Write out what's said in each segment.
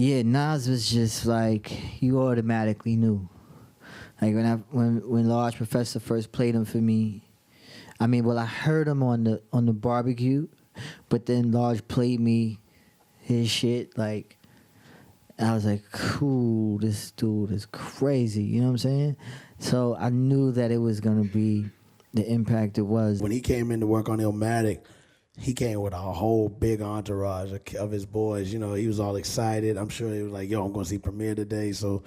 Yeah, Nas was just like, you automatically knew. Like when Large Professor first played him for me, I mean, well, I heard him on the barbecue, but then Large played me his shit. Like, I was like, cool, this dude is crazy. You know what I'm saying? So I knew that it was gonna be the impact it was. When he came in to work on Illmatic, he came with a whole big entourage of his boys. You know, he was all excited. I'm sure he was like, yo, I'm going to see Premier today. So,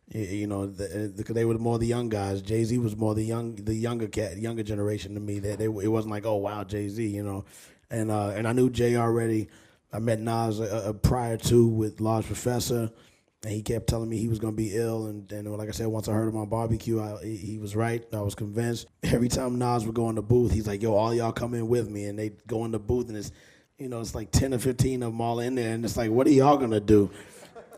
you know, because they were more the young guys. Jay-Z was more the younger generation to me. That it wasn't like, oh, wow, Jay-Z, you know. And I knew Jay already. I met Nas prior to with Large Professor. And he kept telling me he was going to be ill. And like I said, once I heard him on barbecue, he was right. I was convinced. Every time Nas would go in the booth, he's like, yo, all y'all come in with me. And they go in the booth, and it's, you know, it's like 10 or 15 of them all in there. And it's like, what are y'all going to do?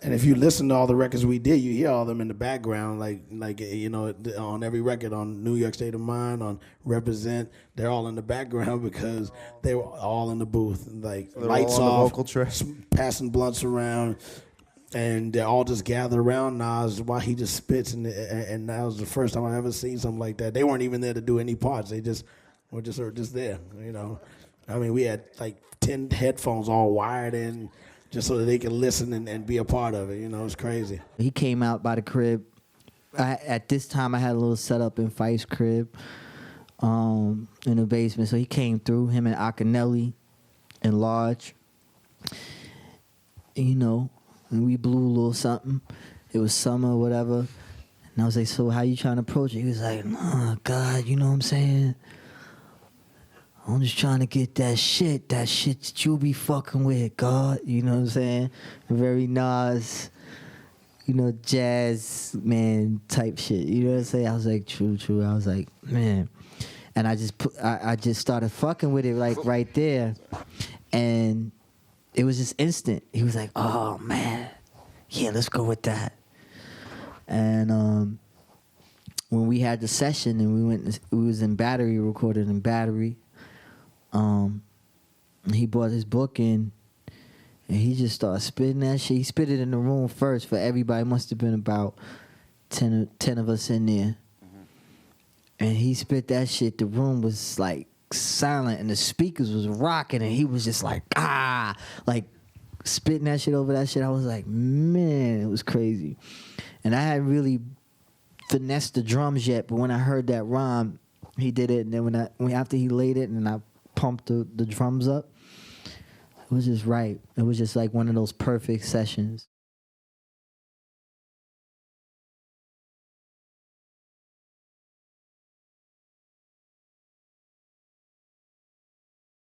And if you listen to all the records we did, you hear all of them in the background, like you know, on every record, on New York State of Mind, on Represent, they're all in the background because they were all in the booth. Like, so lights all on off, the vocal track. passing blunts around. And they all just gather around Nas while he just spits, and that was the first time I ever seen something like that. They weren't even there to do any parts; they just were just there, you know. I mean, we had like 10 headphones all wired in, just so that they could listen and be a part of it. You know, it's crazy. He came out by the crib. At this time, I had a little setup in Fife's crib, in the basement. So he came through, him and Akinelli and Large, you know. And we blew a little something. It was summer or whatever. And I was like, so how you trying to approach it? He was like, nah, God, you know what I'm saying? I'm just trying to get that shit that you be fucking with, God. You know what I'm saying? Very Nas, you know, jazz man type shit. You know what I'm saying? I was like, true. I was like, man. And I just started fucking with it like right there. And it was just instant. He was like, oh, man. Yeah, let's go with that. And when we had the session and we was in Battery, recorded in Battery, he brought his book in and he just started spitting that shit. He spit it in the room first for everybody. Must have been about 10 of us in there. Mm-hmm. And he spit that shit. The room was like silent and the speakers was rocking and he was just like like spitting that shit over that shit. I was like, man, it was crazy. And I hadn't really finessed the drums yet, but when I heard that rhyme, he did it. And then after he laid it and I pumped the drums up, it was just right. It was just like one of those perfect sessions.